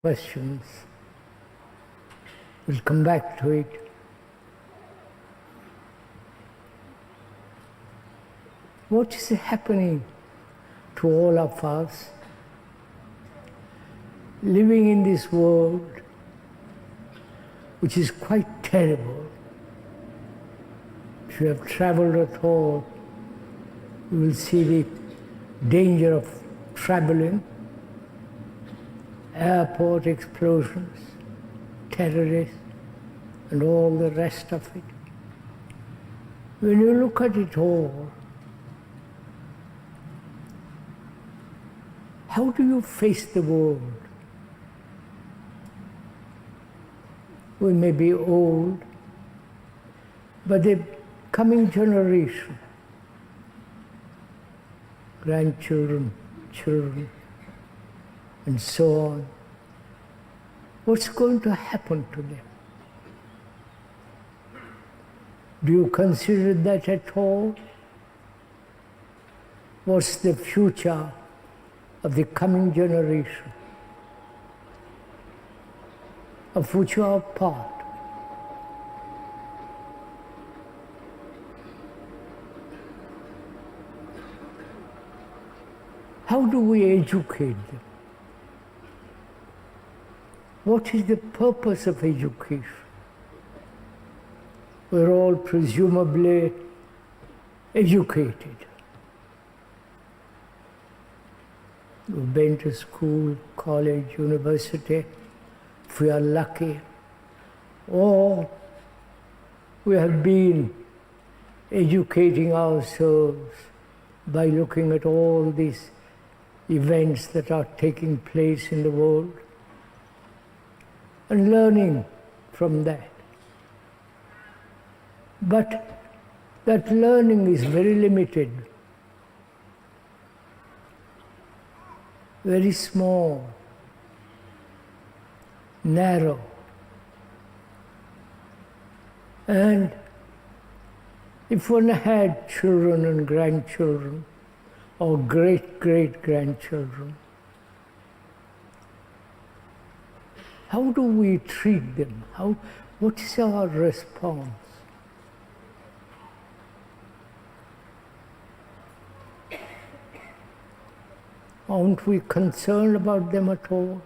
questions. We'll come back to it. What is happening to all of us living in this world, which is quite terrible? If you have traveled at all, you will see the danger of traveling, airport explosions, terrorists, and all the rest of it. When you look at it all, how do you face the world? We may be old, but the coming generation, grandchildren, children, and so on, what's going to happen to them? Do you consider that at all? What's the future of the coming generation, of which you are part? How do we educate them? What is the purpose of education? We're all presumably educated. We've been to school, college, university, if we are lucky. Or we have been educating ourselves by looking at all these events that are taking place in the world and learning from that. But that learning is very limited, very small, narrow. And if one had children and grandchildren, or great-great-grandchildren, how do we treat them? What is our response? Aren't we concerned about them at all?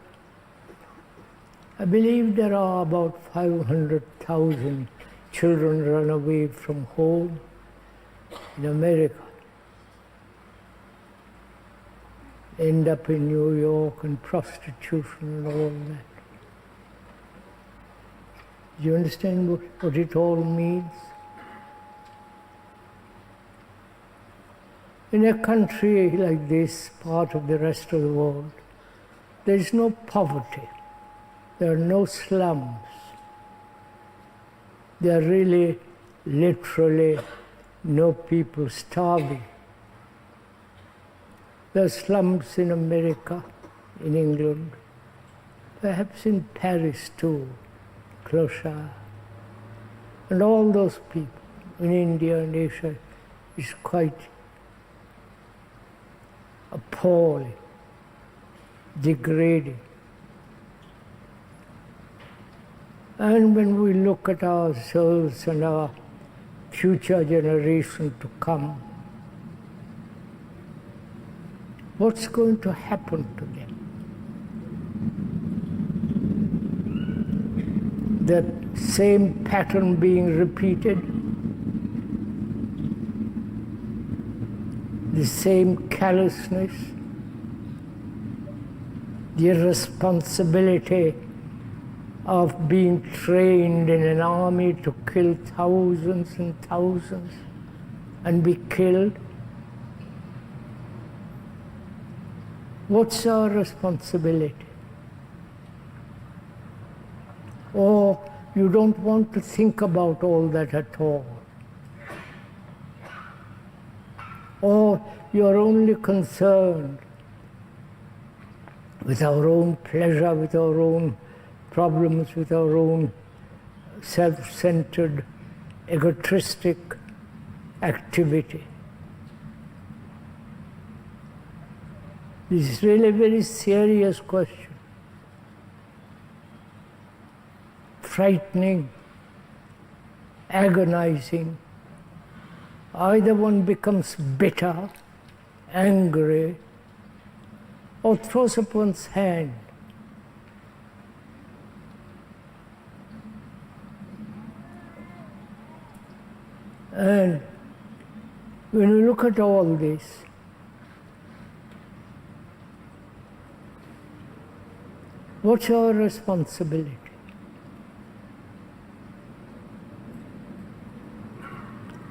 I believe there are about 500,000 children run away from home in America, end up in New York and prostitution and all that. Do you understand what it all means? In a country like this, part of the rest of the world, there is no poverty. There are no slums. There are really, literally, no people starving. There are slums in America, in England, perhaps in Paris too, Clochard. And all those people in India and Asia is quite appalling, degrading. And when we look at ourselves and our future generation to come, what's going to happen to them? That same pattern being repeated, the same callousness, the irresponsibility of being trained in an army to kill thousands and thousands and be killed. What's our responsibility? Or you don't want to think about all that at all. Or you're only concerned with our own pleasure, with our own problems, with our own self-centered, egotistic activity. This is really a very serious question. frightening, agonizing. Either one becomes bitter, angry, or throws up one's hand. And when you look at all this, what's our responsibility?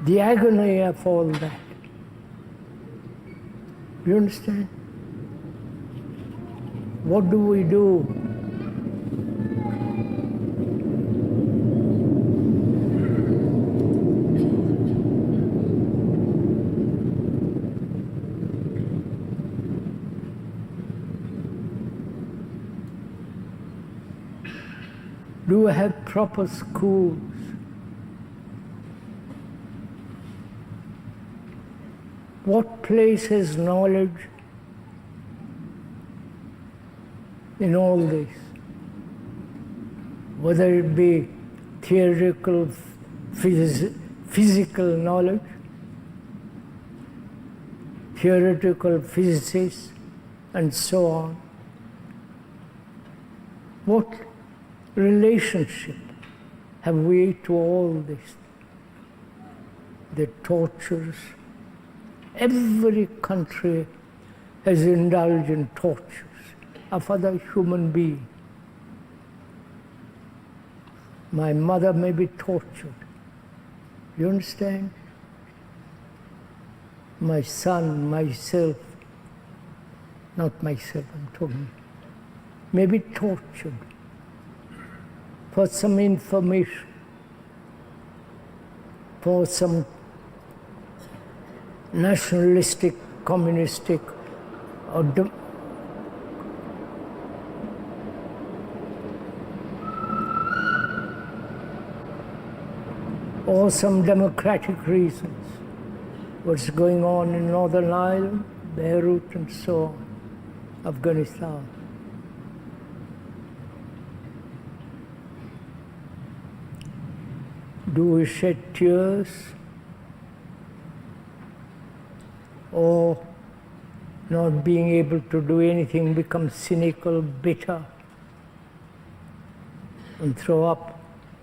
The agony of all that. You understand? What do we do? Do we have proper schools? What place has knowledge in all this? Whether it be theoretical, physical knowledge, theoretical physicists, and so on. What relationship have we to all this? The tortures. Every country has indulged in tortures of other human beings. My mother may be tortured. You understand? My son, myself, not myself, I'm talking, may be tortured for some information, for some nationalistic, communistic, or some democratic reasons. What's going on in Northern Ireland, Beirut, and so on, Afghanistan. Do we shed tears? Or not being able to do anything become cynical, bitter, and throw up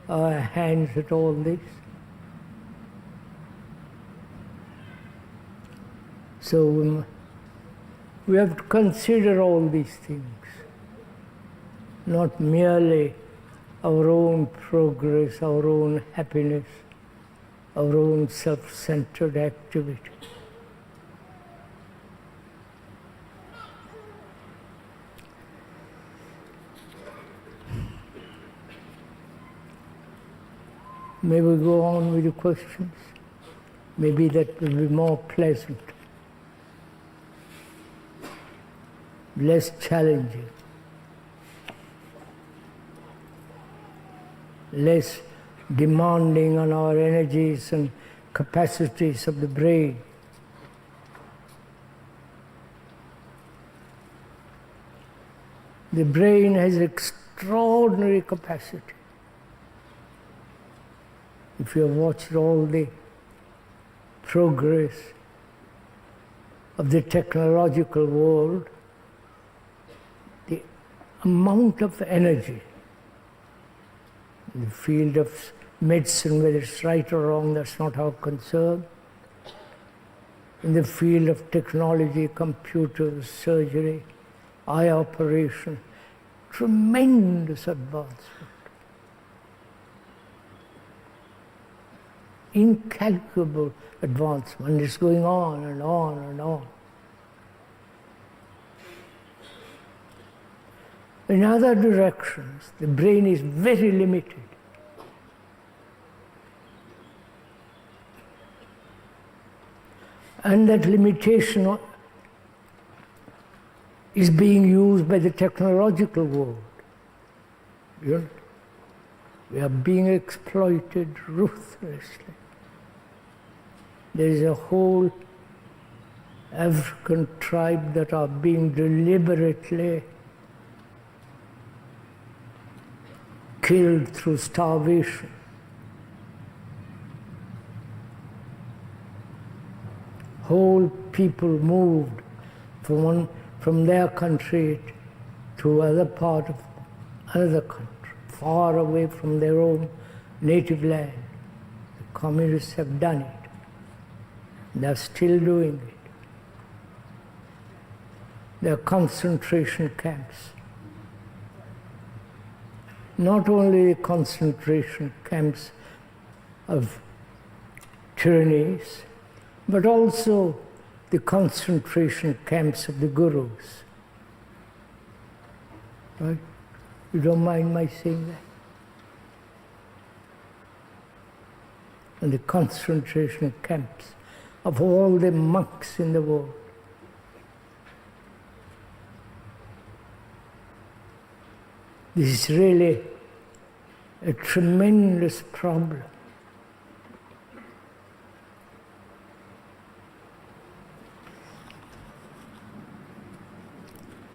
our hands at all this? So we have to consider all these things, not merely our own progress, our own happiness, our own self-centered activity. May we go on with the questions? Maybe that will be more pleasant, less challenging, less demanding on our energies and capacities of the brain. The brain has extraordinary capacity. If you have watched all the progress of the technological world, the amount of energy in the field of medicine, whether it's right or wrong, that's not our concern. In the field of technology, computers, surgery, eye operation, tremendous advancement. Incalculable advancement. It's going on and on and on. In other directions, the brain is very limited. And that limitation is being used by the technological world. You know? We are being exploited ruthlessly. There is a whole African tribe that are being deliberately killed through starvation. Whole people moved from their country to other part of another country, far away from their own native land. The communists have done it. They're still doing it. There are concentration camps. Not only concentration camps of tyrannies, but also the concentration camps of the gurus. Right? You don't mind my saying that? And the concentration camps of all the monks in the world. This is really a tremendous problem.